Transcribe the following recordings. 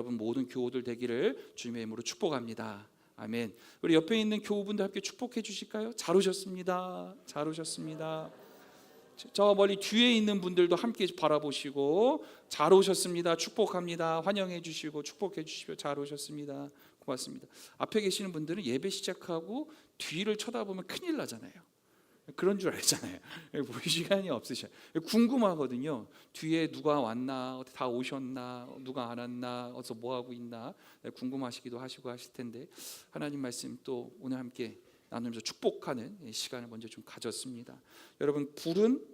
여러분 모든 교우들 되기를 주님의 이름으로 축복합니다. 아멘. 우리 옆에 있는 교우분들 함께 축복해 주실까요? 잘 오셨습니다. 잘 오셨습니다. 저 멀리 뒤에 있는 분들도 함께 바라보시고 잘 오셨습니다. 축복합니다. 환영해 주시고 축복해 주시고 잘 오셨습니다. 고맙습니다. 앞에 계시는 분들은 예배 시작하고 뒤를 쳐다보면 큰일 나잖아요. 그런 줄 알잖아요. 볼 시간이 없으셔요. 궁금하거든요. 뒤에 누가 왔나, 다 오셨나, 누가 안 왔나, 어디서 뭐 하고 있나 궁금하시기도 하시고 하실 텐데 하나님 말씀 또 오늘 함께 나누면서 축복하는 시간을 먼저 좀 가졌습니다. 여러분 불은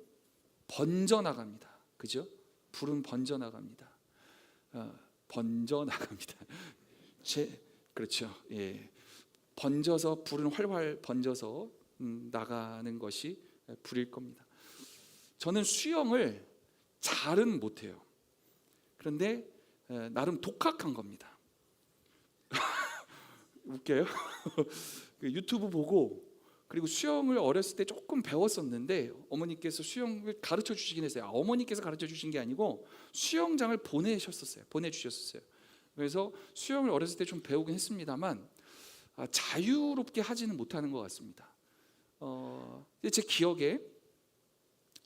번져 나갑니다. 그죠? 불은 번져 나갑니다. 번져 나갑니다. 그렇죠. 예. 번져서 불은 활활 번져서 나가는 것이 불일 겁니다. 저는 수영을 잘은 못해요. 그런데 나름 독학한 겁니다. 웃겨요? 유튜브 보고 그리고 수영을 어렸을 때 조금 배웠었는데 어머니께서 수영을 가르쳐 주시긴 했어요. 어머니께서 가르쳐 주신 게 아니고 수영장을 보내주셨어요. 그래서 수영을 어렸을 때 좀 배우긴 했습니다만 자유롭게 하지는 못하는 것 같습니다. 제 기억에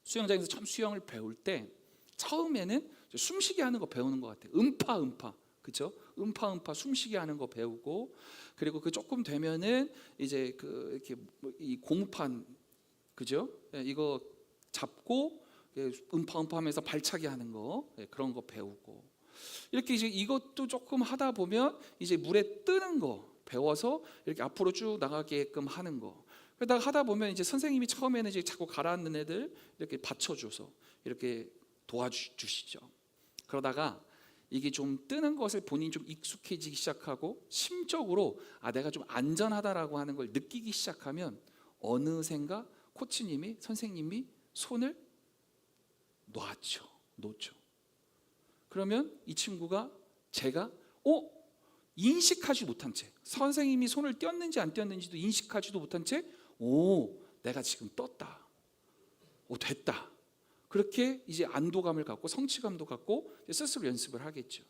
수영장에서 처음 수영을 배울 때 처음에는 숨쉬게 하는 거 배우는 것 같아요. 음파 그렇죠? 음파 숨쉬게 하는 거 배우고 그리고 그 조금 되면은 이제 이렇게 이 고무판 그죠? 이거 잡고 음파하면서 발차기 하는 거 그런 거 배우고 이렇게 이제 이것도 조금 하다 보면 이제 물에 뜨는 거 배워서 이렇게 앞으로 쭉 나가게끔 하는 거. 그러다가 하다 보면 이제 선생님이 처음에는 이제 자꾸 가라앉는 애들 이렇게 받쳐줘서 이렇게 도와주시죠. 그러다가 이게 좀 뜨는 것을 본인이 좀 익숙해지기 시작하고 심적으로 내가 좀 안전하다라고 하는 걸 느끼기 시작하면 어느샌가 코치님이 선생님이 손을 놓죠. 그러면 이 친구가 제가 인식하지 못한 채 선생님이 손을 띄었는지 안 띄었는지도 인식하지도 못한 채 내가 지금 떴다. 됐다. 그렇게 이제 안도감을 갖고 성취감도 갖고 스스로 연습을 하겠죠.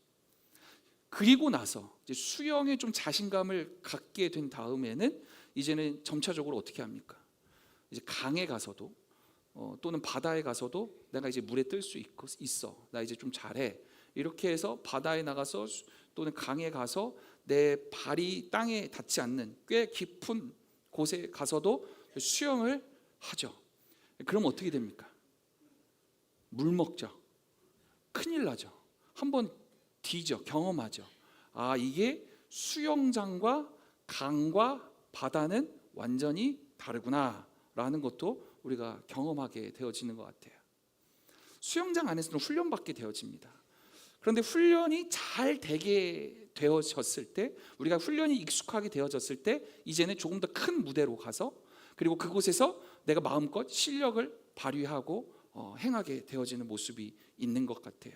그리고 나서 이제 수영에 좀 자신감을 갖게 된 다음에는 이제는 점차적으로 어떻게 합니까? 이제 강에 가서도 또는 바다에 가서도 내가 이제 물에 뜰 수 있어. 나 이제 좀 잘해. 이렇게 해서 바다에 나가서 또는 강에 가서 내 발이 땅에 닿지 않는 꽤 깊은 곳에 가서도 수영을 하죠. 그럼 어떻게 됩니까? 물 먹죠. 큰일 나죠. 한번 뒤져 경험하죠. 이게 수영장과 강과 바다는 완전히 다르구나 라는 것도 우리가 경험하게 되어지는 것 같아요. 수영장 안에서는 훈련받게 되어집니다. 그런데 훈련이 잘 되게 되어졌을 때 우리가 훈련이 익숙하게 되어졌을 때 이제는 조금 더 큰 무대로 가서 그리고 그곳에서 내가 마음껏 실력을 발휘하고 행하게 되어지는 모습이 있는 것 같아요.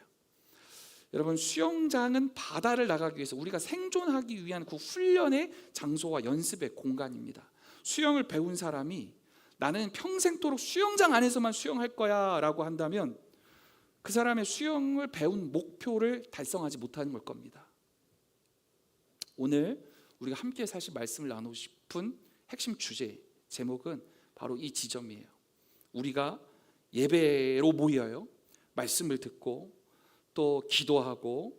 여러분 수영장은 바다를 나가기 위해서 우리가 생존하기 위한 그 훈련의 장소와 연습의 공간입니다. 수영을 배운 사람이 나는 평생도록 수영장 안에서만 수영할 거야 라고 한다면 그 사람의 수영을 배운 목표를 달성하지 못하는 걸 겁니다. 오늘 우리가 함께 사실 말씀을 나누고 싶은 핵심 주제 제목은 바로 이 지점이에요. 우리가 예배로 모여요. 말씀을 듣고 또 기도하고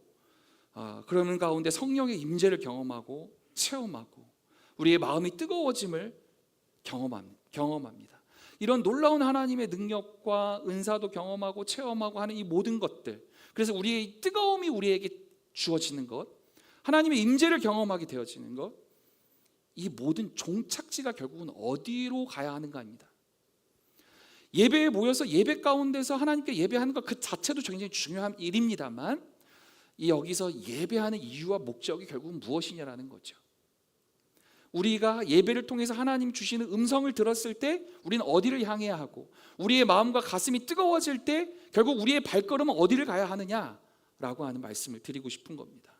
그러는 가운데 성령의 임재를 경험하고 체험하고 우리의 마음이 뜨거워짐을 경험합니다. 이런 놀라운 하나님의 능력과 은사도 경험하고 체험하고 하는 이 모든 것들, 그래서 우리의 뜨거움이 우리에게 주어지는 것, 하나님의 임재를 경험하게 되어지는 것, 이 모든 종착지가 결국은 어디로 가야 하는가입니다. 예배에 모여서 예배 가운데서 하나님께 예배하는 것 그 자체도 굉장히 중요한 일입니다만 이 여기서 예배하는 이유와 목적이 결국은 무엇이냐라는 거죠. 우리가 예배를 통해서 하나님 주시는 음성을 들었을 때 우리는 어디를 향해야 하고 우리의 마음과 가슴이 뜨거워질 때 결국 우리의 발걸음은 어디를 가야 하느냐라고 하는 말씀을 드리고 싶은 겁니다.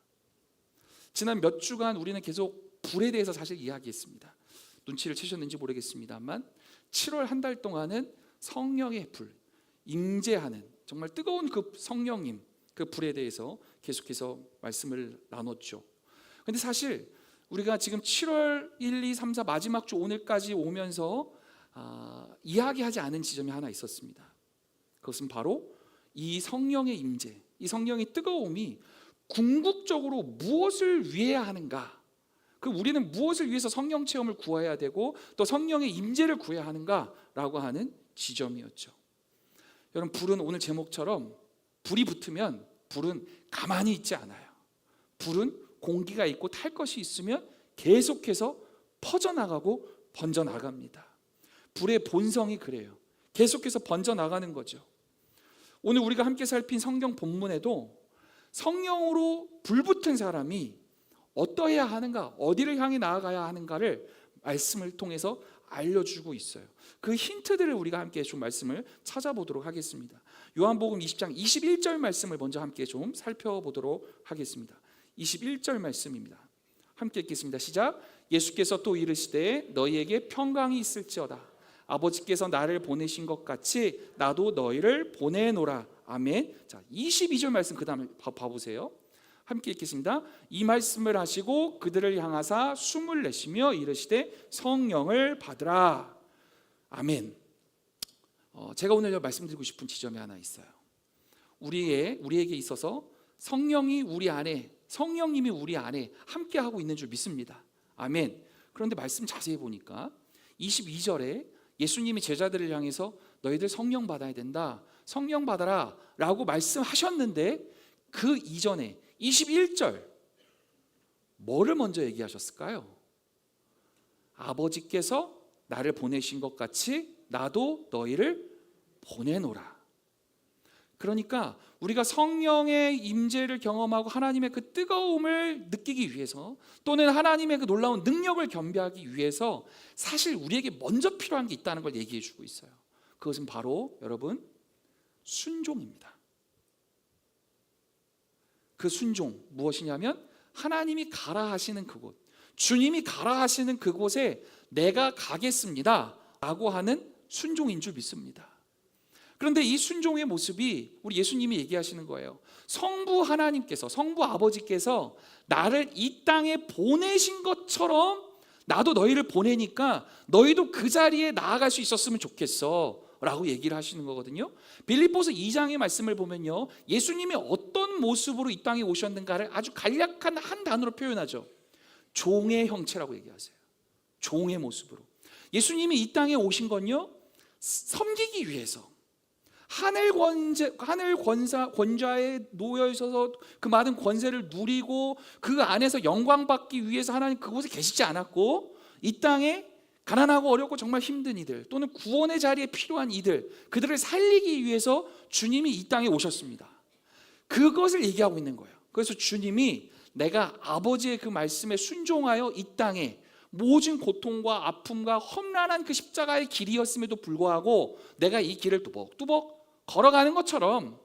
지난 몇 주간 우리는 계속 불에 대해서 사실 이야기했습니다. 눈치를 채셨는지 모르겠습니다만 7월 한 달 동안은 성령의 불, 임재하는 정말 뜨거운 그 성령님 그 불에 대해서 계속해서 말씀을 나눴죠. 근데 사실 우리가 지금 7월 1, 2, 3, 4 마지막 주 오늘까지 오면서 이야기하지 않은 지점이 하나 있었습니다. 그것은 바로 이 성령의 임재, 이 성령의 뜨거움이 궁극적으로 무엇을 위해야 하는가, 우리는 무엇을 위해서 성령 체험을 구해야 되고 또 성령의 임재를 구해야 하는가라고 하는 지점이었죠. 여러분, 불은 오늘 제목처럼 불이 붙으면 불은 가만히 있지 않아요. 불은 공기가 있고 탈 것이 있으면 계속해서 퍼져나가고 번져나갑니다. 불의 본성이 그래요. 계속해서 번져나가는 거죠. 오늘 우리가 함께 살핀 성경 본문에도 성령으로 불붙은 사람이 어떠해야 하는가, 어디를 향해 나아가야 하는가를 말씀을 통해서 알려주고 있어요. 그 힌트들을 우리가 함께 좀 말씀을 찾아보도록 하겠습니다. 요한복음 20장 21절 말씀을 먼저 함께 좀 살펴보도록 하겠습니다. 21절 말씀입니다. 함께 읽겠습니다. 시작. 예수께서 또 이르시되 너희에게 평강이 있을지어다. 아버지께서 나를 보내신 것 같이 나도 너희를 보내노라. 아멘. 자, 22절 말씀 그 다음에 봐보세요. 함께 읽겠습니다. 이 말씀을 하시고 그들을 향하사 숨을 내쉬며 이르시되 성령을 받으라. 아멘. 제가 오늘 말씀드리고 싶은 지점이 하나 있어요. 우리에게 있어서 성령이 우리 안에, 성령님이 우리 안에 함께하고 있는 줄 믿습니다. 아멘. 그런데 말씀 자세히 보니까 22절에 예수님이 제자들을 향해서 너희들 성령 받아야 된다, 성령 받아라 라고 말씀하셨는데 그 이전에 21절 뭐를 먼저 얘기하셨을까요? 아버지께서 나를 보내신 것 같이 나도 너희를 보내노라. 그러니까 우리가 성령의 임재를 경험하고 하나님의 그 뜨거움을 느끼기 위해서 또는 하나님의 그 놀라운 능력을 겸비하기 위해서 사실 우리에게 먼저 필요한 게 있다는 걸 얘기해 주고 있어요. 그것은 바로 여러분 순종입니다. 그 순종 무엇이냐면 하나님이 가라 하시는 그곳, 주님이 가라 하시는 그곳에 내가 가겠습니다 라고 하는 순종인 줄 믿습니다. 그런데 이 순종의 모습이 우리 예수님이 얘기하시는 거예요. 성부 하나님께서, 성부 아버지께서 나를 이 땅에 보내신 것처럼 나도 너희를 보내니까 너희도 그 자리에 나아갈 수 있었으면 좋겠어 라고 얘기를 하시는 거거든요. 빌립보서 2장의 말씀을 보면요, 예수님이 어떤 모습으로 이 땅에 오셨는가를 아주 간략한 한 단어로 표현하죠. 종의 형체라고 얘기하세요. 종의 모습으로. 예수님이 이 땅에 오신 건요, 섬기기 위해서, 하늘 권자에 놓여 있어서 그 많은 권세를 누리고 그 안에서 영광 받기 위해서 하나님 그곳에 계시지 않았고, 이 땅에 가난하고 어렵고 정말 힘든 이들 또는 구원의 자리에 필요한 이들, 그들을 살리기 위해서 주님이 이 땅에 오셨습니다. 그것을 얘기하고 있는 거예요. 그래서 주님이 내가 아버지의 그 말씀에 순종하여 이 땅에 모든 고통과 아픔과 험난한 그 십자가의 길이었음에도 불구하고 내가 이 길을 뚜벅뚜벅 걸어가는 것처럼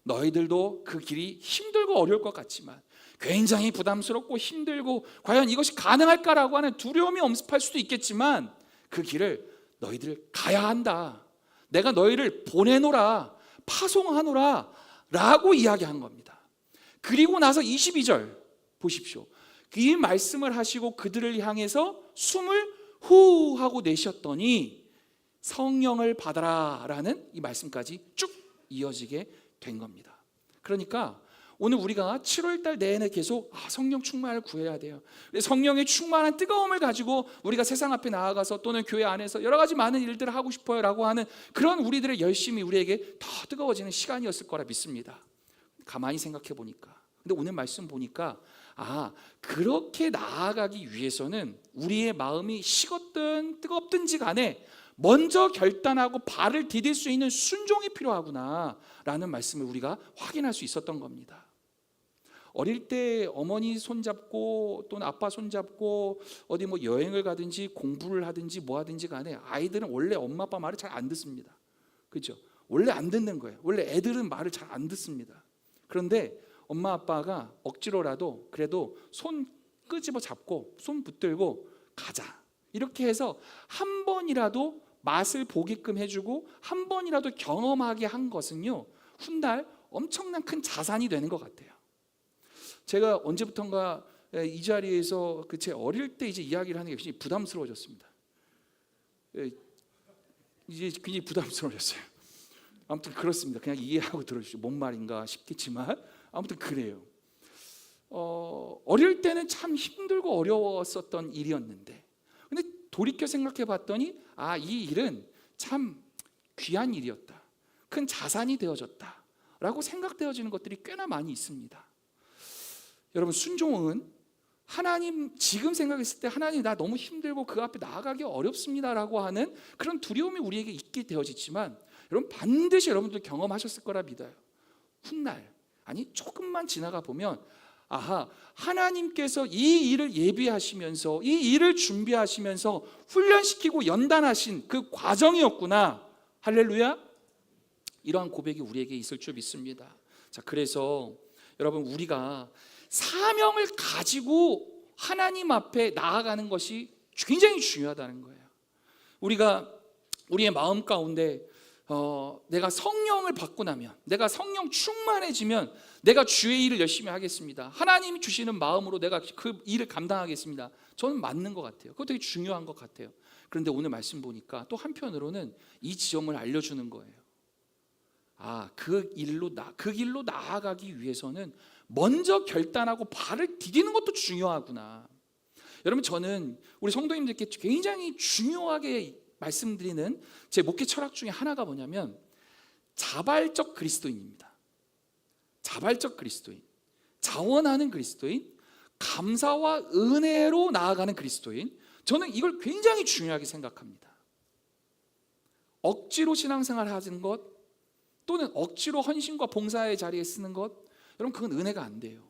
너희들도 그 길이 힘들고 어려울 것 같지만, 굉장히 부담스럽고 힘들고 과연 이것이 가능할까라고 하는 두려움이 엄습할 수도 있겠지만, 그 길을 너희들 가야 한다, 내가 너희를 보내노라, 파송하노라 라고 이야기한 겁니다. 그리고 나서 22절 보십시오. 이 말씀을 하시고 그들을 향해서 숨을 후 하고 내쉬었더니 성령을 받아라 라는 이 말씀까지 쭉 이어지게 된 겁니다. 그러니까 오늘 우리가 7월달 내내 계속 성령 충만을 구해야 돼요. 성령의 충만한 뜨거움을 가지고 우리가 세상 앞에 나아가서 또는 교회 안에서 여러 가지 많은 일들을 하고 싶어요 라고 하는 그런 우리들의 열심이 우리에게 더 뜨거워지는 시간이었을 거라 믿습니다. 가만히 생각해 보니까, 근데 오늘 말씀 보니까 그렇게 나아가기 위해서는 우리의 마음이 식었든 뜨겁든지 간에 먼저 결단하고 발을 디딜 수 있는 순종이 필요하구나 라는 말씀을 우리가 확인할 수 있었던 겁니다. 어릴 때 어머니 손잡고 또는 아빠 손잡고 어디 뭐 여행을 가든지 공부를 하든지 뭐 하든지 간에 아이들은 원래 엄마 아빠 말을 잘 안 듣습니다. 그렇죠? 원래 안 듣는 거예요. 원래 애들은 말을 잘 안 듣습니다. 그런데 엄마 아빠가 억지로라도 그래도 손 끄집어 잡고 손 붙들고 가자 이렇게 해서 한 번이라도 맛을 보게끔 해주고 한 번이라도 경험하게 한 것은요, 훗날 엄청난 큰 자산이 되는 것 같아요. 제가 언제부턴가 이 자리에서 제 어릴 때 이제 이야기를 하는 게 굉장히 부담스러워졌습니다. 이제 굉장히 부담스러워졌어요. 아무튼 그렇습니다. 그냥 이해하고 들어주시죠. 뭔 말인가 싶겠지만 아무튼 그래요. 어릴 때는 참 힘들고 어려웠었던 일이었는데, 근데 돌이켜 생각해 봤더니 이 일은 참 귀한 일이었다, 큰 자산이 되어졌다 라고 생각되어지는 것들이 꽤나 많이 있습니다. 여러분, 순종은 하나님, 지금 생각했을 때 하나님 나 너무 힘들고 그 앞에 나아가기 어렵습니다 라고 하는 그런 두려움이 우리에게 있게 되어지지만, 여러분 반드시 여러분들 경험하셨을 거라 믿어요. 훗날, 아니 조금만 지나가 보면 하나님께서 이 일을 예비하시면서 이 일을 준비하시면서 훈련시키고 연단하신 그 과정이었구나. 할렐루야. 이러한 고백이 우리에게 있을 줄 믿습니다. 자, 그래서 여러분, 우리가 사명을 가지고 하나님 앞에 나아가는 것이 굉장히 중요하다는 거예요. 우리가 우리의 마음 가운데 내가 성령을 받고 나면, 내가 성령 충만해지면 내가 주의 일을 열심히 하겠습니다, 하나님이 주시는 마음으로 내가 그 일을 감당하겠습니다, 저는 맞는 것 같아요. 그거 되게 중요한 것 같아요. 그런데 오늘 말씀 보니까 또 한편으로는 이 지점을 알려주는 거예요. 그 길로 나아가기 위해서는 먼저 결단하고 발을 디디는 것도 중요하구나. 여러분, 저는 우리 성도님들께 굉장히 중요하게 말씀드리는 제 목회 철학 중에 하나가 뭐냐면 자발적 그리스도인입니다. 자발적 그리스도인, 자원하는 그리스도인, 감사와 은혜로 나아가는 그리스도인, 저는 이걸 굉장히 중요하게 생각합니다. 억지로 신앙생활 하는 것, 또는 억지로 헌신과 봉사의 자리에 쓰는 것, 여러분 그건 은혜가 안 돼요.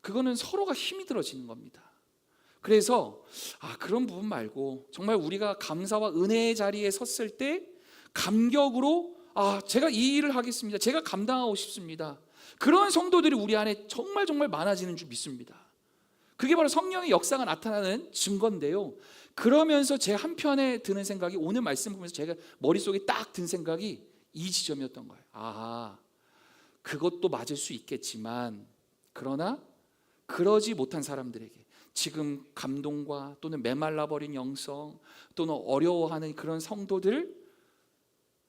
그거는 서로가 힘이 들어지는 겁니다. 그래서 그런 부분 말고 정말 우리가 감사와 은혜의 자리에 섰을 때 감격으로 제가 이 일을 하겠습니다, 제가 감당하고 싶습니다, 그런 성도들이 우리 안에 정말 많아지는 줄 믿습니다. 그게 바로 성령의 역사가 나타나는 증거인데요. 그러면서 제 한편에 드는 생각이, 오늘 말씀 보면서 제가 머릿속에 딱 든 생각이 이 지점이었던 거예요. 그것도 맞을 수 있겠지만, 그러나 그러지 못한 사람들에게, 지금 감동과 또는 메말라버린 영성, 또는 어려워하는 그런 성도들,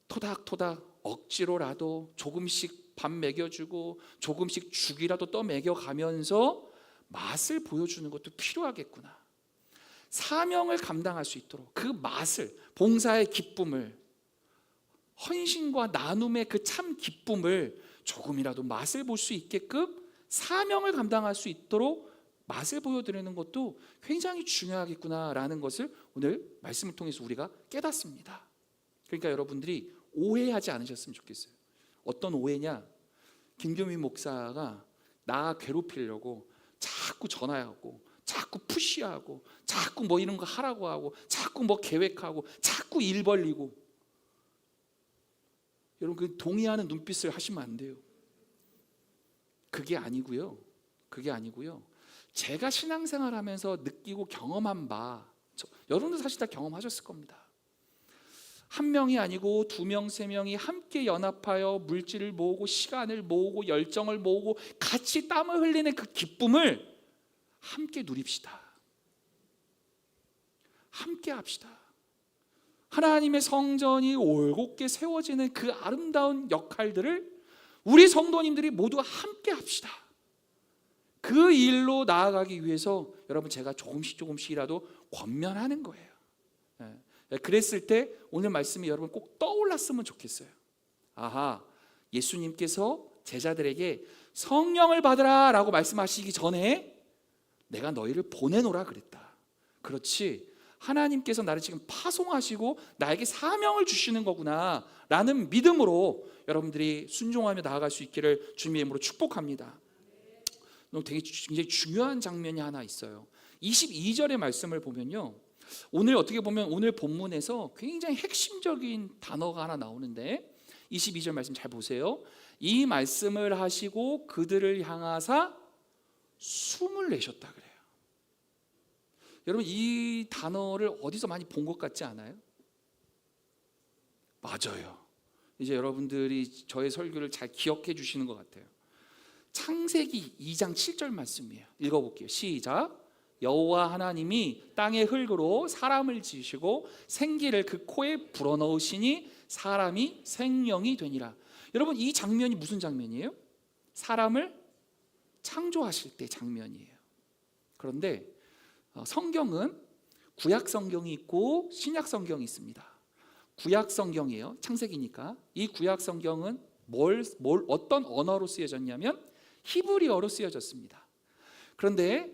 토닥토닥 억지로라도 조금씩 밥 먹여주고 조금씩 죽이라도 떠 먹여가면서 맛을 보여주는 것도 필요하겠구나. 사명을 감당할 수 있도록 그 맛을, 봉사의 기쁨을, 헌신과 나눔의 그 참 기쁨을 조금이라도 맛을 볼 수 있게끔 사명을 감당할 수 있도록 맛을 보여드리는 것도 굉장히 중요하겠구나라는 것을 오늘 말씀을 통해서 우리가 깨닫습니다. 그러니까 여러분들이 오해하지 않으셨으면 좋겠어요. 어떤 오해냐? 김교민 목사가 나 괴롭히려고 자꾸 전화하고 자꾸 푸시하고 자꾸 뭐 이런 거 하라고 하고 자꾸 뭐 계획하고 자꾸 일 벌리고, 여러분 그 동의하는 눈빛을 하시면 안 돼요. 그게 아니고요. 제가 신앙생활하면서 느끼고 경험한 바, 여러분도 사실 다 경험하셨을 겁니다. 한 명이 아니고 두 명, 세 명이 함께 연합하여 물질을 모으고 시간을 모으고 열정을 모으고 같이 땀을 흘리는 그 기쁨을 함께 누립시다. 함께 합시다. 하나님의 성전이 올곧게 세워지는 그 아름다운 역할들을 우리 성도님들이 모두 함께 합시다. 그 일로 나아가기 위해서 여러분 제가 조금씩이라도 권면하는 거예요. 그랬을 때 오늘 말씀이 여러분 꼭 떠올랐으면 좋겠어요. 예수님께서 제자들에게 성령을 받으라 라고 말씀하시기 전에 내가 너희를 보내노라 그랬다. 그렇지, 하나님께서 나를 지금 파송하시고 나에게 사명을 주시는 거구나 라는 믿음으로 여러분들이 순종하며 나아갈 수 있기를 주님의 이름으로 축복합니다. 되게 굉장히 중요한 장면이 하나 있어요. 22절의 말씀을 보면요, 오늘 어떻게 보면 오늘 본문에서 굉장히 핵심적인 단어가 하나 나오는데, 22절 말씀 잘 보세요. 이 말씀을 하시고 그들을 향하사 숨을 내셨다 그래요. 여러분 이 단어를 어디서 많이 본 것 같지 않아요? 맞아요. 이제 여러분들이 저의 설교를 잘 기억해 주시는 것 같아요. 창세기 2장 7절 말씀이에요. 읽어볼게요. 시작. 여호와 하나님이 땅의 흙으로 사람을 지으시고 생기를 그 코에 불어넣으시니 사람이 생명이 되니라. 여러분, 이 장면이 무슨 장면이에요? 사람을 창조하실 때 장면이에요. 그런데 성경은 구약 성경이 있고 신약 성경이 있습니다. 구약 성경이에요. 창세기니까. 이 구약 성경은 어떤 언어로 쓰여졌냐면 히브리어로 쓰여졌습니다. 그런데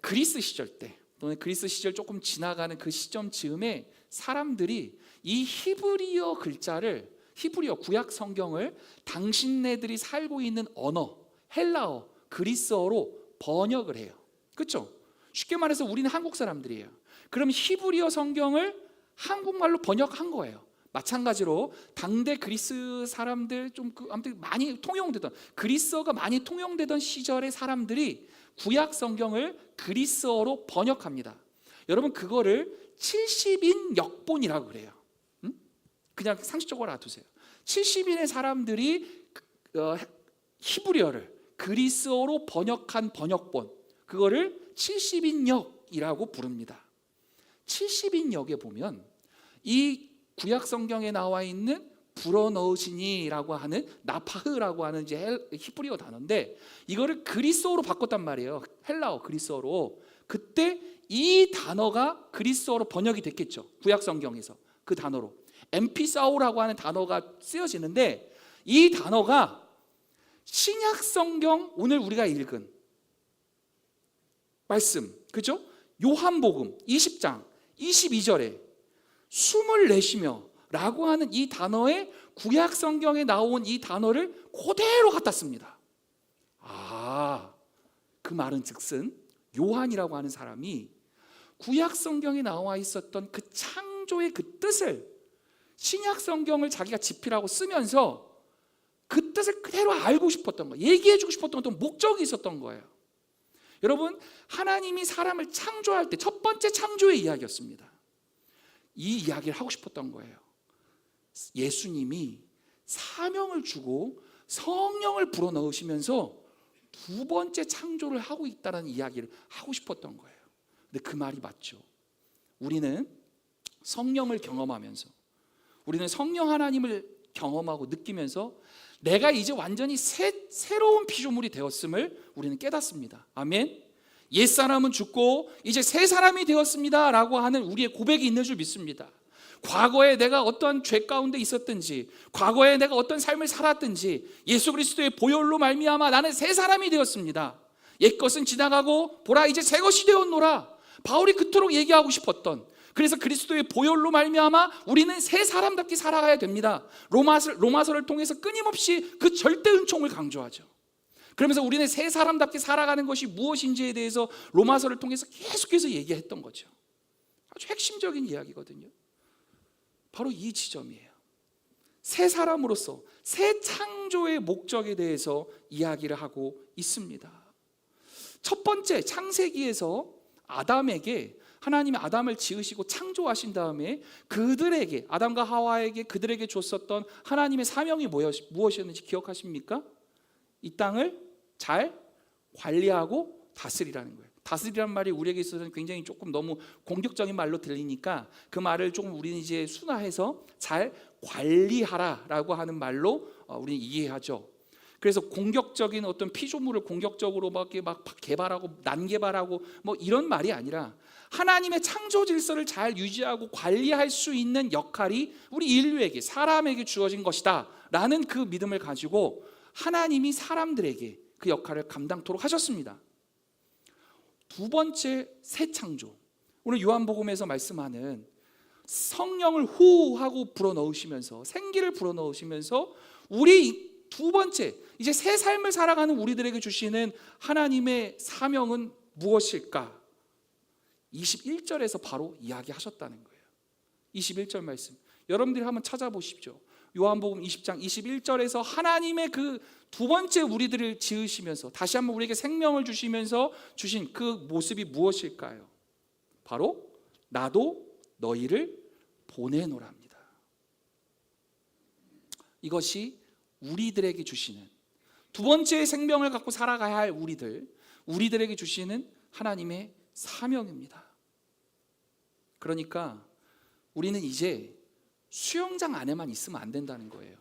그리스 시절 때 또는 그리스 시절 조금 지나가는 그 시점 즈음에 사람들이 이 히브리어 글자를, 히브리어 구약 성경을 당신네들이 살고 있는 언어, 헬라어, 그리스어로 번역을 해요. 그렇죠? 쉽게 말해서 우리는 한국 사람들이에요. 그럼 히브리어 성경을 한국말로 번역한 거예요. 마찬가지로 당대 그리스 사람들 아무튼 많이 통용되던, 그리스어가 많이 통용되던 시절의 사람들이 구약 성경을 그리스어로 번역합니다. 여러분, 그거를 70인 역본이라고 그래요. 그냥 상식적으로 알아두세요. 70인의 사람들이 히브리어를 그리스어로 번역한 번역본, 그거를 70인역이라고 부릅니다. 70인역에 보면 이 구약 성경에 나와 있는 불어넣으시니라고 하는 나파흐라고 하는 이제 히브리어 단어인데, 이거를 그리스어로 바꿨단 말이에요. 헬라어 그리스어로. 그때 이 단어가 그리스어로 번역이 됐겠죠. 구약 성경에서 그 단어로 엠피사오라고 하는 단어가 쓰여지는데, 이 단어가 신약 성경 오늘 우리가 읽은 말씀, 그죠? 요한복음 20장 22절에 숨을 내쉬며 라고 하는 이 단어에 구약 성경에 나온 이 단어를 그대로 갖다 씁니다. 그 말은 즉슨 요한이라고 하는 사람이 구약 성경에 나와 있었던 그 창조의 그 뜻을 신약 성경을 자기가 집필하고 쓰면서 그 뜻을 그대로 알고 싶었던 거예요. 얘기해주고 싶었던 어떤 목적이 있었던 거예요. 여러분, 하나님이 사람을 창조할 때 첫 번째 창조의 이야기였습니다. 이 이야기를 하고 싶었던 거예요. 예수님이 사명을 주고 성령을 불어넣으시면서 두 번째 창조를 하고 있다는 이야기를 하고 싶었던 거예요. 근데 그 말이 맞죠. 우리는 성령을 경험하면서, 우리는 성령 하나님을 경험하고 느끼면서 내가 이제 완전히 새로운 피조물이 되었음을 우리는 깨닫습니다. 아멘. 옛사람은 죽고 이제 새 사람이 되었습니다 라고 하는 우리의 고백이 있는 줄 믿습니다. 과거에 내가 어떤 죄 가운데 있었든지, 과거에 내가 어떤 삶을 살았든지 예수 그리스도의 보혈로 말미암아 나는 새 사람이 되었습니다. 옛것은 지나가고 보라 이제 새 것이 되었노라. 바울이 그토록 얘기하고 싶었던, 그래서 그리스도의 보혈로 말미암아 우리는 새 사람답게 살아가야 됩니다. 로마서를 통해서 끊임없이 그 절대 은총을 강조하죠. 그러면서 우리는 새 사람답게 살아가는 것이 무엇인지에 대해서 로마서를 통해서 계속해서 얘기했던 거죠. 아주 핵심적인 이야기거든요. 바로 이 지점이에요. 새 사람으로서 새 창조의 목적에 대해서 이야기를 하고 있습니다. 첫 번째, 창세기에서 아담에게, 하나님이 아담을 지으시고 창조하신 다음에 그들에게, 아담과 하와에게 그들에게 줬었던 하나님의 사명이 무엇이었는지 기억하십니까? 이 땅을 잘 관리하고 다스리라는 거예요. 다스리라는 말이 우리에게 있어서는 굉장히 조금 너무 공격적인 말로 들리니까 그 말을 조금 우리는 이제 순화해서 잘 관리하라라고 하는 말로 우리는 이해하죠. 그래서 공격적인 어떤 피조물을 공격적으로 막 개발하고 난개발하고 뭐 이런 말이 아니라 하나님의 창조 질서를 잘 유지하고 관리할 수 있는 역할이 우리 인류에게, 사람에게 주어진 것이다 라는 그 믿음을 가지고 하나님이 사람들에게 그 역할을 감당토록 하셨습니다. 두 번째, 새 창조. 오늘 요한복음에서 말씀하는 성령을 호하고 불어넣으시면서, 생기를 불어넣으시면서 우리 두 번째, 이제 새 삶을 살아가는 우리들에게 주시는 하나님의 사명은 무엇일까? 21절에서 바로 이야기하셨다는 거예요. 21절 말씀 여러분들이 한번 찾아보십시오. 요한복음 20장 21절에서 하나님의 그 두 번째 우리들을 지으시면서 다시 한번 우리에게 생명을 주시면서 주신 그 모습이 무엇일까요? 바로 나도 너희를 보내노랍니다. 이것이 우리들에게 주시는, 두 번째의 생명을 갖고 살아가야 할 우리들에게 주시는 하나님의 사명입니다. 그러니까 우리는 이제 수영장 안에만 있으면 안 된다는 거예요.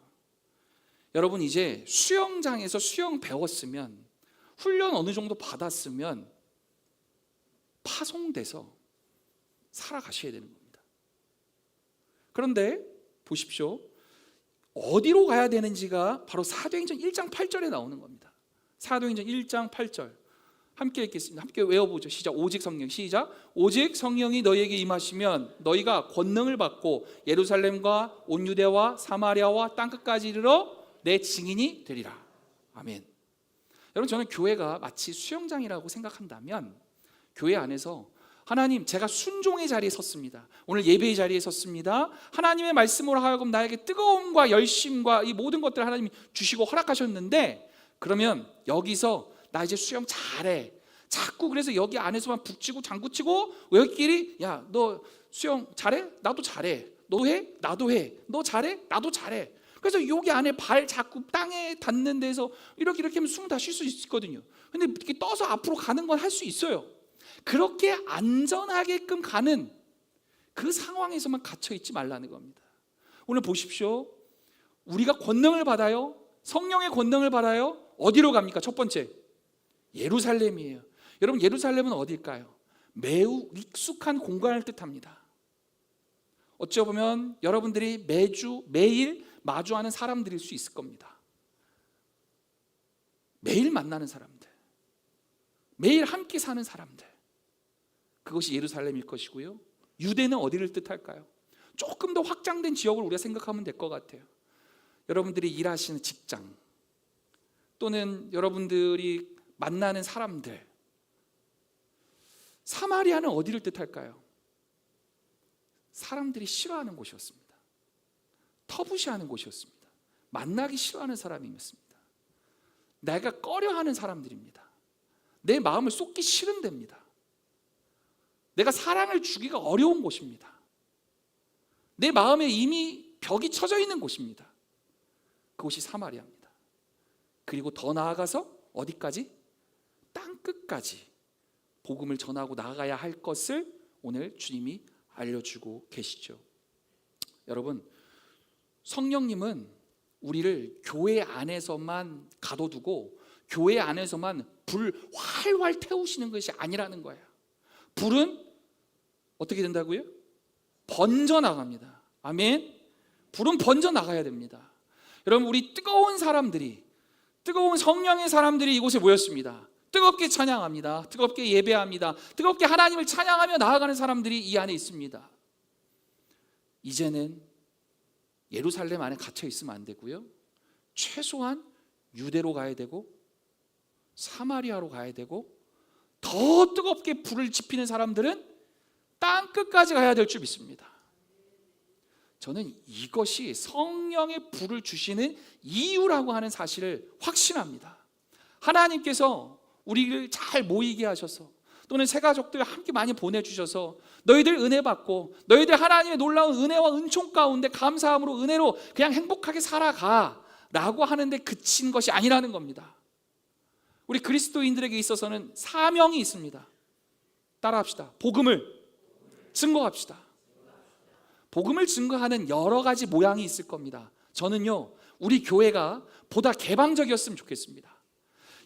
여러분, 이제 수영장에서 수영 배웠으면, 훈련 어느 정도 받았으면 파송돼서 살아가셔야 되는 겁니다. 그런데 보십시오. 어디로 가야 되는지가 바로 사도행전 1장 8절에 나오는 겁니다. 사도행전 1장 8절 함께 읽겠습니다. 함께 외워보죠. 시작. 오직 성령, 시작. 오직 성령이 너희에게 임하시면 너희가 권능을 받고 예루살렘과 온 유대와 사마리아와 땅끝까지 이르러 내 증인이 되리라. 아멘. 여러분, 저는 교회가 마치 수영장이라고 생각한다면, 교회 안에서 하나님, 제가 순종의 자리에 섰습니다. 오늘 예배의 자리에 섰습니다. 하나님의 말씀으로 하여금 나에게 뜨거움과 열심과 이 모든 것들을 하나님이 주시고 허락하셨는데, 그러면 여기서 나 이제 수영 잘해. 자꾸 그래서 여기 안에서만 북치고 장구치고 여기끼리, 야, 너 수영 잘해? 나도 잘해. 너 해? 나도 해. 너 잘해? 나도 잘해. 그래서 여기 안에 발 자꾸 땅에 닿는 데서 이렇게 하면 숨 다 쉴 수 있거든요. 근데 이렇게 떠서 앞으로 가는 건 할 수 있어요. 그렇게 안전하게끔 가는 그 상황에서만 갇혀 있지 말라는 겁니다. 오늘 보십시오. 우리가 권능을 받아요. 성령의 권능을 받아요. 어디로 갑니까? 첫 번째, 예루살렘이에요. 여러분, 예루살렘은 어딜까요? 매우 익숙한 공간을 뜻합니다. 어찌 보면 여러분들이 매일 마주하는 사람들일 수 있을 겁니다. 매일 만나는 사람들, 매일 함께 사는 사람들, 그것이 예루살렘일 것이고요. 유대는 어디를 뜻할까요? 조금 더 확장된 지역을 우리가 생각하면 될 것 같아요. 여러분들이 일하시는 직장, 또는 여러분들이 만나는 사람들. 사마리아는 어디를 뜻할까요? 사람들이 싫어하는 곳이었습니다. 터부시하는 곳이었습니다. 만나기 싫어하는 사람이었습니다. 내가 꺼려하는 사람들입니다. 내 마음을 쏟기 싫은 데입니다. 내가 사랑을 주기가 어려운 곳입니다. 내 마음에 이미 벽이 쳐져 있는 곳입니다. 그곳이 사마리아입니다. 그리고 더 나아가서 어디까지? 땅끝까지 복음을 전하고 나아가야 할 것을 오늘 주님이 알려주고 계시죠. 여러분, 성령님은 우리를 교회 안에서만 가둬두고 교회 안에서만 불 활활 태우시는 것이 아니라는 거예요. 불은 어떻게 된다고요? 번져나갑니다. 아멘. 불은 번져나가야 됩니다. 여러분, 우리 뜨거운 성령의 사람들이 이곳에 모였습니다. 뜨겁게 찬양합니다. 뜨겁게 예배합니다. 뜨겁게 하나님을 찬양하며 나아가는 사람들이 이 안에 있습니다. 이제는 예루살렘 안에 갇혀 있으면 안 되고요. 최소한 유대로 가야 되고 사마리아로 가야 되고, 더 뜨겁게 불을 지피는 사람들은 땅끝까지 가야 될 줄 믿습니다. 저는 이것이 성령의 불을 주시는 이유라고 하는 사실을 확신합니다. 하나님께서 우리를 잘 모이게 하셔서, 또는 새 가족들 함께 많이 보내주셔서 너희들 은혜 받고 너희들 하나님의 놀라운 은혜와 은총 가운데 감사함으로 은혜로 그냥 행복하게 살아가 라고 하는데 그친 것이 아니라는 겁니다. 우리 그리스도인들에게 있어서는 사명이 있습니다. 따라합시다. 복음을 증거합시다. 복음을 증거하는 여러 가지 모양이 있을 겁니다. 저는요, 우리 교회가 보다 개방적이었으면 좋겠습니다.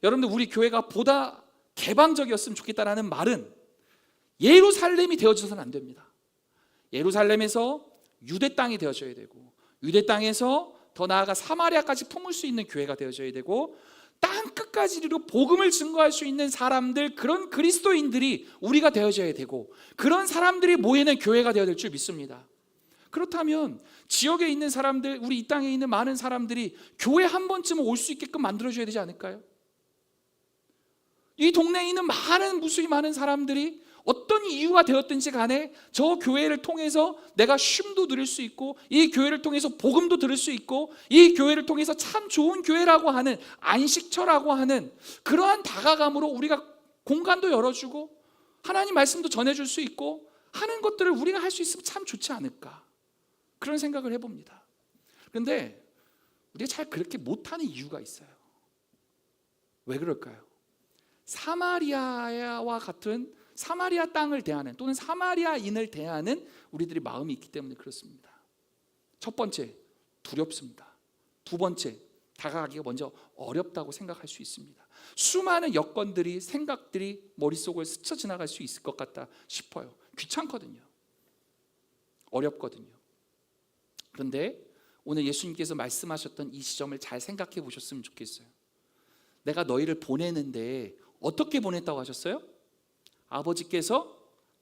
여러분들, 우리 교회가 보다 개방적이었으면 좋겠다라는 말은 예루살렘이 되어져서는 안 됩니다. 예루살렘에서 유대 땅이 되어져야 되고, 유대 땅에서 더 나아가 사마리아까지 품을 수 있는 교회가 되어져야 되고, 땅끝까지 이르러 복음을 증거할 수 있는 사람들, 그런 그리스도인들이 우리가 되어져야 되고, 그런 사람들이 모이는 교회가 되어야 될 줄 믿습니다. 그렇다면 지역에 있는 사람들, 우리 이 땅에 있는 많은 사람들이 교회 한 번쯤은 올 수 있게끔 만들어줘야 되지 않을까요? 이 동네에 있는 무수히 많은 사람들이 어떤 이유가 되었든지 간에 저 교회를 통해서 내가 쉼도 누릴 수 있고, 이 교회를 통해서 복음도 들을 수 있고, 이 교회를 통해서 참 좋은 교회라고 하는, 안식처라고 하는 그러한 다가감으로 우리가 공간도 열어주고 하나님 말씀도 전해줄 수 있고 하는 것들을 우리가 할 수 있으면 참 좋지 않을까, 그런 생각을 해봅니다. 그런데 우리가 잘 그렇게 못하는 이유가 있어요. 왜 그럴까요? 사마리아와 같은 사마리아 땅을 대하는 또는 사마리아인을 대하는 우리들의 마음이 있기 때문에 그렇습니다. 첫 번째, 두렵습니다. 두 번째, 다가가기가 먼저 어렵다고 생각할 수 있습니다. 수많은 여건들이, 생각들이 머릿속을 스쳐 지나갈 수 있을 것 같다 싶어요. 귀찮거든요. 어렵거든요. 그런데 오늘 예수님께서 말씀하셨던 이 지점을 잘 생각해 보셨으면 좋겠어요. 내가 너희를 보내는데 어떻게 보냈다고 하셨어요? 아버지께서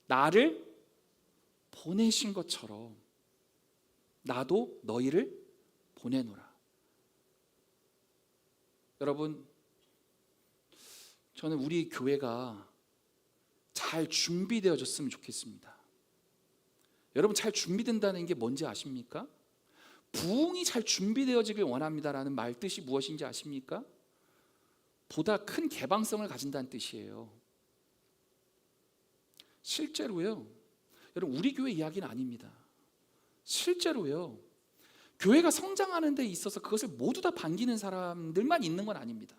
나를 보내신 것처럼 나도 너희를 보내노라. 여러분, 저는 우리 교회가 잘 준비되어졌으면 좋겠습니다. 여러분, 잘 준비된다는 게 뭔지 아십니까? 부흥이 잘 준비되어지길 원합니다라는 말 뜻이 무엇인지 아십니까? 보다 큰 개방성을 가진다는 뜻이에요. 실제로요, 여러분, 우리 교회 이야기는 아닙니다. 실제로요, 교회가 성장하는 데 있어서 그것을 모두 다 반기는 사람들만 있는 건 아닙니다.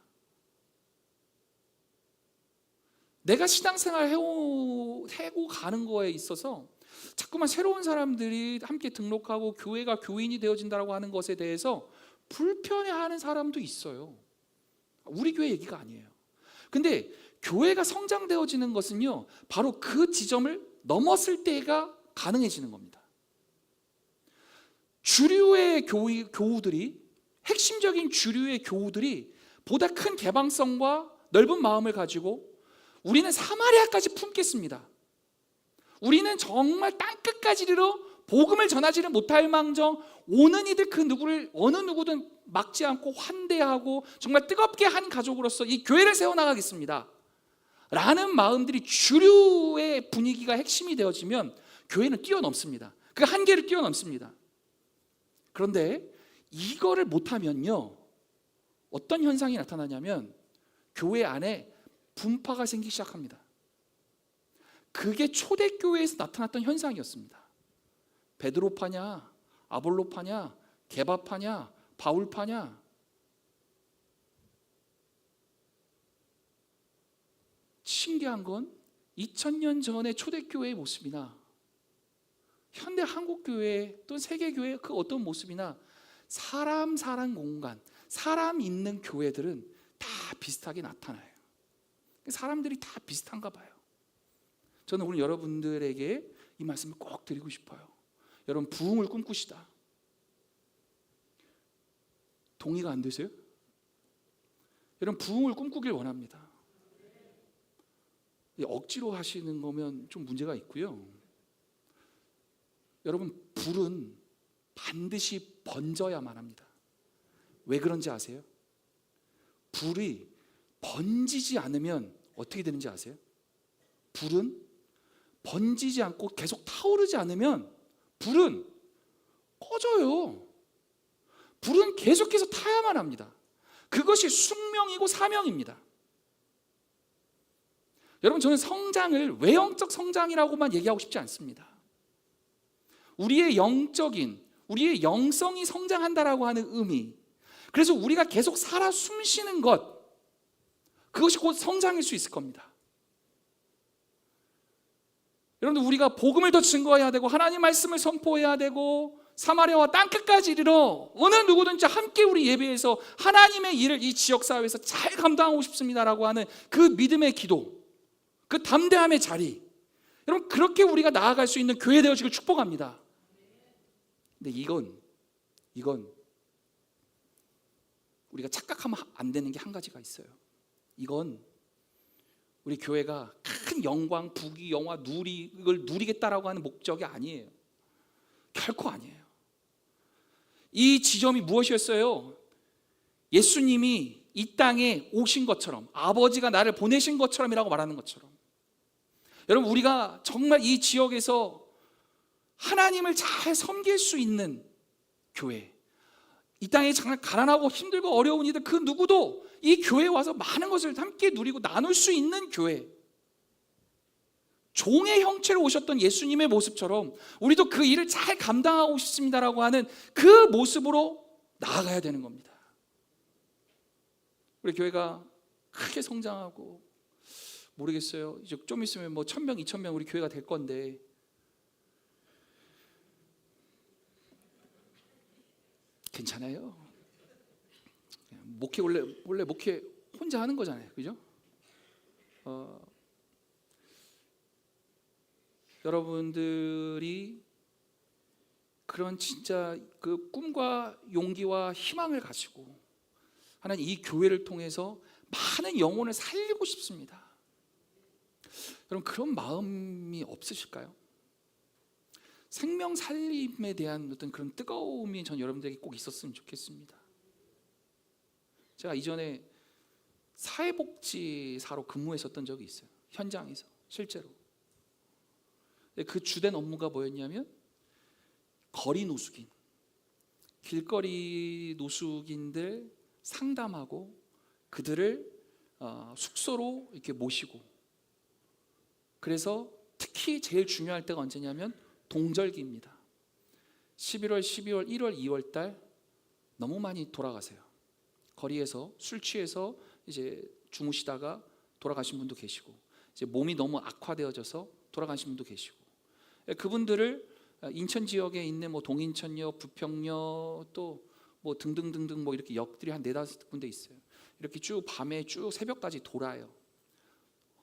내가 신앙생활 해고 가는 거에 있어서 자꾸만 새로운 사람들이 함께 등록하고 교회가 교인이 되어진다고 하는 것에 대해서 불편해하는 사람도 있어요. 우리 교회 얘기가 아니에요. 근데 교회가 성장되어지는 것은요, 바로 그 지점을 넘었을 때가 가능해지는 겁니다. 주류의 교우들이, 핵심적인 주류의 교우들이 보다 큰 개방성과 넓은 마음을 가지고 우리는 사마리아까지 품겠습니다. 우리는 정말 땅끝까지 이르러 복음을 전하지를 못할 망정 오는 이들 그 누구를 어느 누구든 막지 않고 환대하고 정말 뜨겁게 한 가족으로서 이 교회를 세워나가겠습니다 라는 마음들이 주류의 분위기가 핵심이 되어지면 교회는 뛰어넘습니다. 그 한계를 뛰어넘습니다. 그런데 이거를 못하면요, 어떤 현상이 나타나냐면 교회 안에 분파가 생기기 시작합니다. 그게 초대교회에서 나타났던 현상이었습니다. 베드로파냐, 아볼로파냐, 게바파냐, 바울파냐. 신기한 건 2000년 전의 초대교회의 모습이나 현대 한국교회 또는 세계교회의 그 어떤 모습이나 사람 사는 공간, 사람 있는 교회들은 다 비슷하게 나타나요. 사람들이 다 비슷한가 봐요. 저는 오늘 여러분들에게 이 말씀을 꼭 드리고 싶어요. 여러분, 부흥을 꿈꾸시다. 동의가 안 되세요? 여러분, 부흥을 꿈꾸길 원합니다. 억지로 하시는 거면 좀 문제가 있고요. 여러분, 불은 반드시 번져야만 합니다. 왜 그런지 아세요? 불이 번지지 않으면 어떻게 되는지 아세요? 불은 번지지 않고 계속 타오르지 않으면 불은 꺼져요. 불은 계속해서 타야만 합니다. 그것이 숙명이고 사명입니다. 여러분, 저는 성장을 외형적 성장이라고만 얘기하고 싶지 않습니다. 우리의 영적인, 우리의 영성이 성장한다라고 하는 의미, 그래서 우리가 계속 살아 숨쉬는 것, 그것이 곧 성장일 수 있을 겁니다. 여러분들, 우리가 복음을 더 증거해야 되고 하나님 말씀을 선포해야 되고 사마리아와 땅끝까지 이르러 어느 누구든지 함께 우리 예배에서 하나님의 일을 이 지역사회에서 잘 감당하고 싶습니다라고 하는 그 믿음의 기도, 그 담대함의 자리, 여러분, 그렇게 우리가 나아갈 수 있는 교회 되어지길 축복합니다. 근데 이건 우리가 착각하면 안 되는 게 한 가지가 있어요. 이건 우리 교회가 큰 영광, 부귀, 영화, 이걸 누리겠다라고 하는 목적이 아니에요. 결코 아니에요. 이 지점이 무엇이었어요? 예수님이 이 땅에 오신 것처럼, 아버지가 나를 보내신 것처럼이라고 말하는 것처럼, 여러분, 우리가 정말 이 지역에서 하나님을 잘 섬길 수 있는 교회, 이 땅에 정말 가난하고 힘들고 어려운 이들 그 누구도 이 교회에 와서 많은 것을 함께 누리고 나눌 수 있는 교회, 종의 형체로 오셨던 예수님의 모습처럼 우리도 그 일을 잘 감당하고 싶습니다라고 하는 그 모습으로 나아가야 되는 겁니다. 우리 교회가 크게 성장하고 모르겠어요. 이제 좀 있으면 뭐 1,000명, 2,000명 우리 교회가 될 건데 괜찮아요. 목회 원래 목회 혼자 하는 거잖아요, 그죠? 여러분들이 그런 진짜 그 꿈과 용기와 희망을 가지고 하나님 이 교회를 통해서 많은 영혼을 살리고 싶습니다. 여러분 그런 마음이 없으실까요? 생명 살림에 대한 어떤 그런 뜨거움이 전 여러분들에게 꼭 있었으면 좋겠습니다. 제가 이전에 사회복지사로 근무했었던 적이 있어요. 현장에서 실제로. 그 주된 업무가 뭐였냐면 거리 노숙인, 길거리 노숙인들 상담하고 그들을 숙소로 이렇게 모시고, 그래서 특히 제일 중요할 때가 언제냐면 동절기입니다. 11월, 12월, 1월, 2월 달 너무 많이 돌아가세요. 거리에서 술 취해서 이제 주무시다가 돌아가신 분도 계시고, 이제 몸이 너무 악화되어져서 돌아가신 분도 계시고, 그분들을 인천 지역에 있는 뭐 동인천역, 부평역 또 뭐 등등등등 뭐 이렇게 역들이 한 4-5군데 있어요. 이렇게 쭉 밤에 쭉 새벽까지 돌아요.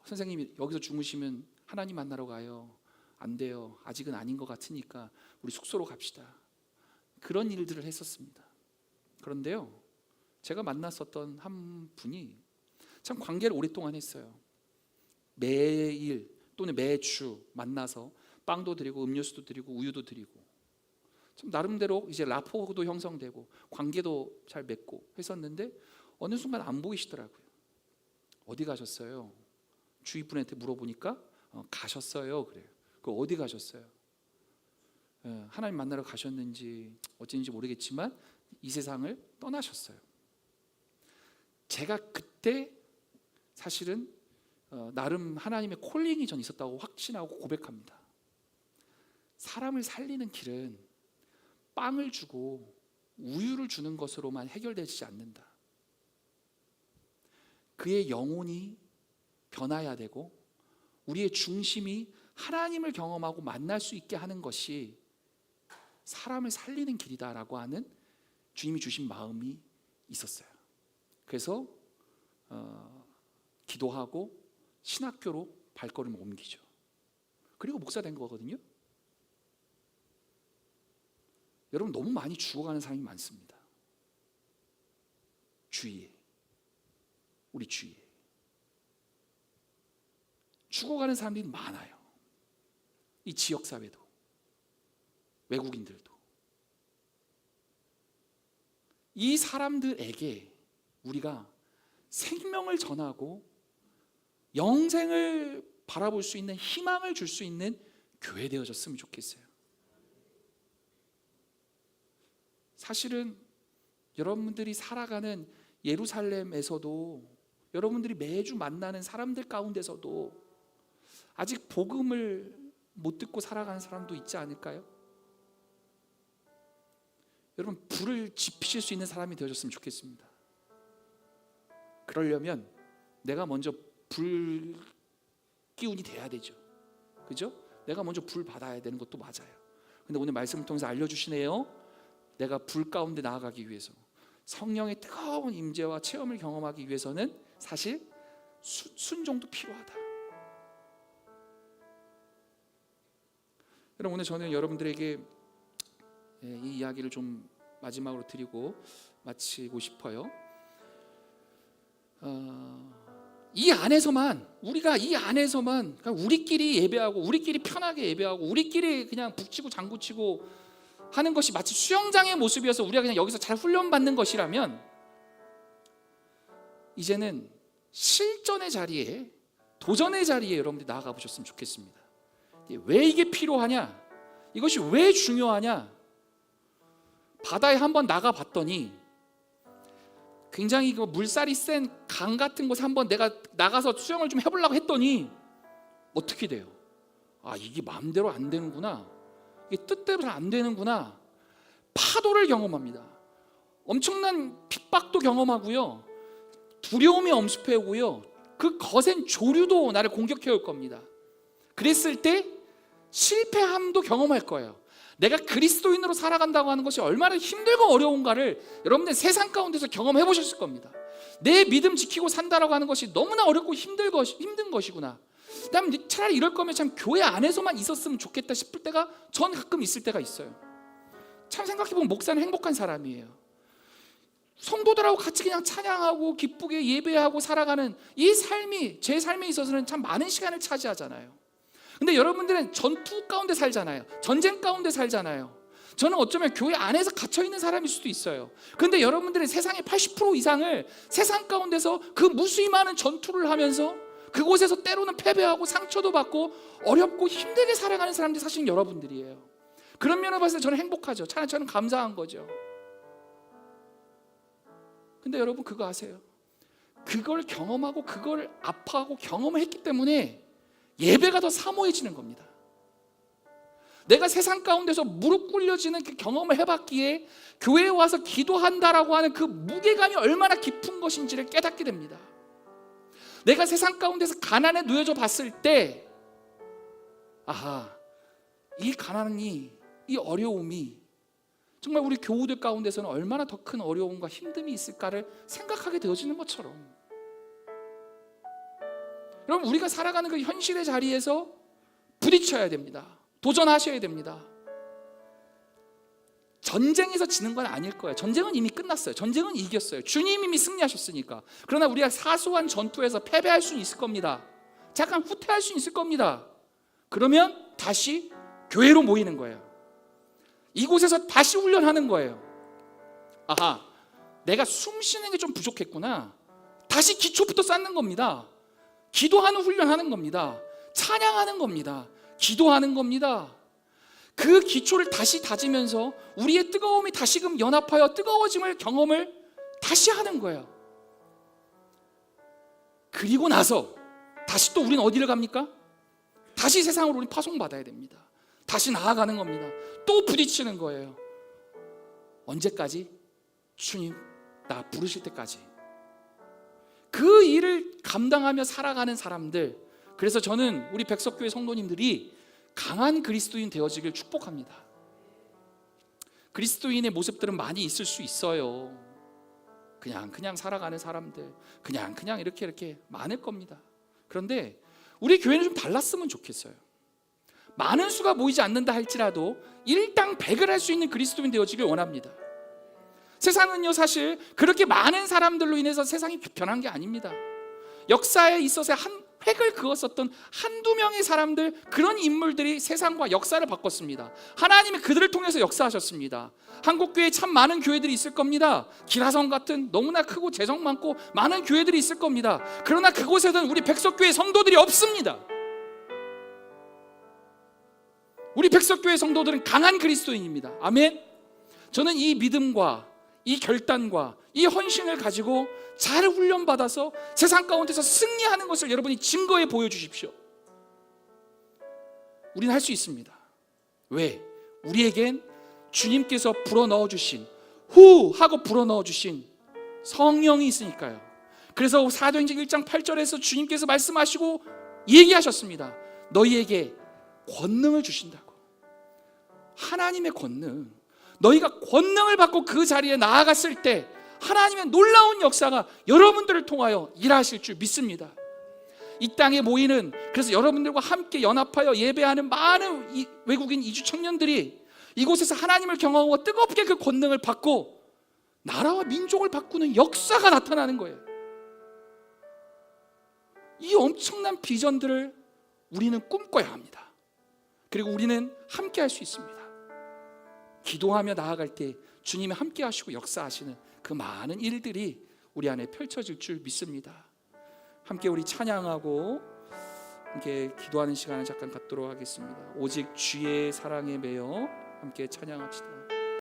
선생님이 여기서 주무시면 하나님 만나러 가요. 안 돼요. 아직은 아닌 것 같으니까 우리 숙소로 갑시다. 그런 일들을 했었습니다. 그런데요, 제가 만났었던 한 분이 참 관계를 오랫동안 했어요. 매일 또는 매주 만나서 빵도 드리고 음료수도 드리고 우유도 드리고, 참 나름대로 이제 라포도 형성되고 관계도 잘 맺고 했었는데 어느 순간 안 보이시더라고요. 어디 가셨어요? 주위 분한테 물어보니까 가셨어요. 그래요. 그 어디 가셨어요? 하나님 만나러 가셨는지 어쩐지 모르겠지만 이 세상을 떠나셨어요. 제가 그때 사실은 나름 하나님의 콜링이 전 있었다고 확신하고 고백합니다. 사람을 살리는 길은 빵을 주고 우유를 주는 것으로만 해결되지 않는다. 그의 영혼이 변화해야 되고 우리의 중심이 하나님을 경험하고 만날 수 있게 하는 것이 사람을 살리는 길이다라고 하는 주님이 주신 마음이 있었어요. 그래서 기도하고 신학교로 발걸음을 옮기죠. 그리고 목사 된 거거든요. 여러분 너무 많이 죽어가는 사람이 많습니다. 주위에, 우리 주위에 죽어가는 사람들이 많아요. 이 지역사회도, 외국인들도. 이 사람들에게 우리가 생명을 전하고 영생을 바라볼 수 있는 희망을 줄 수 있는 교회 되어졌으면 좋겠어요. 사실은 여러분들이 살아가는 예루살렘에서도, 여러분들이 매주 만나는 사람들 가운데서도 아직 복음을 못 듣고 살아가는 사람도 있지 않을까요? 여러분 불을 지피실 수 있는 사람이 되어졌으면 좋겠습니다. 그러려면 내가 먼저 불 기운이 돼야 되죠. 그죠? 내가 먼저 불 받아야 되는 것도 맞아요. 근데 오늘 말씀을 통해서 알려주시네요. 내가 불 가운데 나아가기 위해서, 성령의 뜨거운 임재와 체험을 경험하기 위해서는 사실 순종도 필요하다. 여러분 오늘 저는 여러분들에게 이 이야기를 좀 마지막으로 드리고 마치고 싶어요. 이 안에서만, 우리가 이 안에서만 우리끼리 예배하고 우리끼리 편하게 예배하고 우리끼리 그냥 북치고 장구치고 하는 것이 마치 수영장의 모습이어서 우리가 그냥 여기서 잘 훈련받는 것이라면, 이제는 실전의 자리에, 도전의 자리에 여러분들이 나아가 보셨으면 좋겠습니다. 왜 이게 필요하냐? 이것이 왜 중요하냐? 바다에 한번 나가 봤더니 굉장히 그 물살이 센 강 같은 곳에 한번 내가 나가서 수영을 좀 해보려고 했더니 어떻게 돼요? 아, 이게 마음대로 안 되는구나, 이게 뜻대로 안 되는구나. 파도를 경험합니다. 엄청난 핍박도 경험하고요, 두려움이 엄습해 오고요, 그 거센 조류도 나를 공격해 올 겁니다. 그랬을 때 실패함도 경험할 거예요. 내가 그리스도인으로 살아간다고 하는 것이 얼마나 힘들고 어려운가를 여러분들 세상 가운데서 경험해 보셨을 겁니다. 내 믿음 지키고 산다라고 하는 것이 너무나 어렵고 힘든 것이구나. 그다음 차라리 이럴 거면 참 교회 안에서만 있었으면 좋겠다 싶을 때가 전 가끔 있을 때가 있어요. 참 생각해보면 목사는 행복한 사람이에요. 성도들하고 같이 그냥 찬양하고 기쁘게 예배하고 살아가는 이 삶이 제 삶에 있어서는 참 많은 시간을 차지하잖아요. 근데 여러분들은 전투 가운데 살잖아요. 전쟁 가운데 살잖아요. 저는 어쩌면 교회 안에서 갇혀있는 사람일 수도 있어요. 근데 여러분들은 세상의 80% 이상을 세상 가운데서 그 무수히 많은 전투를 하면서 그곳에서 때로는 패배하고 상처도 받고 어렵고 힘들게 살아가는 사람들이 사실 여러분들이에요. 그런 면을 봤을 때 저는 행복하죠. 차라리 저는 감사한 거죠. 근데 여러분 그거 아세요? 그걸 경험하고 그걸 아파하고 경험을 했기 때문에 예배가 더 사모해지는 겁니다. 내가 세상 가운데서 무릎 꿇려지는 그 경험을 해봤기에 교회에 와서 기도한다라고 하는 그 무게감이 얼마나 깊은 것인지를 깨닫게 됩니다. 내가 세상 가운데서 가난에 놓여져 봤을 때, 아하, 이 가난이, 이 어려움이 정말 우리 교우들 가운데서는 얼마나 더 큰 어려움과 힘듦이 있을까를 생각하게 되어지는 것처럼, 여러분 우리가 살아가는 그 현실의 자리에서 부딪혀야 됩니다. 도전하셔야 됩니다. 전쟁에서 지는 건 아닐 거예요. 전쟁은 이미 끝났어요. 전쟁은 이겼어요. 주님 이미 승리하셨으니까. 그러나 우리가 사소한 전투에서 패배할 수는 있을 겁니다. 잠깐 후퇴할 수는 있을 겁니다. 그러면 다시 교회로 모이는 거예요. 이곳에서 다시 훈련하는 거예요. 아하, 내가 숨 쉬는 게 좀 부족했구나. 다시 기초부터 쌓는 겁니다. 기도하는 훈련하는 겁니다. 찬양하는 겁니다. 기도하는 겁니다. 그 기초를 다시 다지면서 우리의 뜨거움이 다시금 연합하여 뜨거워짐을 경험을 다시 하는 거예요. 그리고 나서 다시 또 우리는 어디를 갑니까? 다시 세상으로 우리 파송받아야 됩니다. 다시 나아가는 겁니다. 또 부딪히는 거예요. 언제까지? 주님 나 부르실 때까지. 그 일을 감당하며 살아가는 사람들, 그래서 저는 우리 백석교회 성도님들이 강한 그리스도인 되어지길 축복합니다. 그리스도인의 모습들은 많이 있을 수 있어요. 그냥 살아가는 사람들, 그냥 이렇게 많을 겁니다. 그런데 우리 교회는 좀 달랐으면 좋겠어요. 많은 수가 모이지 않는다 할지라도 일당 백을 할 수 있는 그리스도인 되어지길 원합니다. 세상은요 사실 그렇게 많은 사람들로 인해서 세상이 변한 게 아닙니다. 역사에 있어서 한 획을 그었었던 한두 명의 사람들, 그런 인물들이 세상과 역사를 바꿨습니다. 하나님이 그들을 통해서 역사하셨습니다. 한국교회에 참 많은 교회들이 있을 겁니다. 기라성 같은 너무나 크고 재성 많고 많은 교회들이 있을 겁니다. 그러나 그곳에는 우리 백석교회 성도들이 없습니다. 우리 백석교회 성도들은 강한 그리스도인입니다. 아멘. 저는 이 믿음과 이 결단과 이 헌신을 가지고 잘 훈련받아서 세상 가운데서 승리하는 것을 여러분이 증거해 보여주십시오. 우리는 할 수 있습니다. 왜? 우리에겐 주님께서 불어넣어 주신, 후 하고 불어넣어 주신 성령이 있으니까요. 그래서 사도행전 1장 8절에서 주님께서 말씀하시고 얘기하셨습니다. 너희에게 권능을 주신다고. 하나님의 권능, 너희가 권능을 받고 그 자리에 나아갔을 때 하나님의 놀라운 역사가 여러분들을 통하여 일하실 줄 믿습니다. 이 땅에 모이는, 그래서 여러분들과 함께 연합하여 예배하는 많은 외국인 이주 청년들이 이곳에서 하나님을 경험하고 뜨겁게 그 권능을 받고 나라와 민족을 바꾸는 역사가 나타나는 거예요. 이 엄청난 비전들을 우리는 꿈꿔야 합니다. 그리고 우리는 함께 할 수 있습니다. 기도하며 나아갈 때 주님이 함께 하시고 역사하시는 그 많은 일들이 우리 안에 펼쳐질 줄 믿습니다. 함께 우리 찬양하고 함께 기도하는 시간을 잠깐 갖도록 하겠습니다. 오직 주의 사랑에 매여 함께 찬양합시다.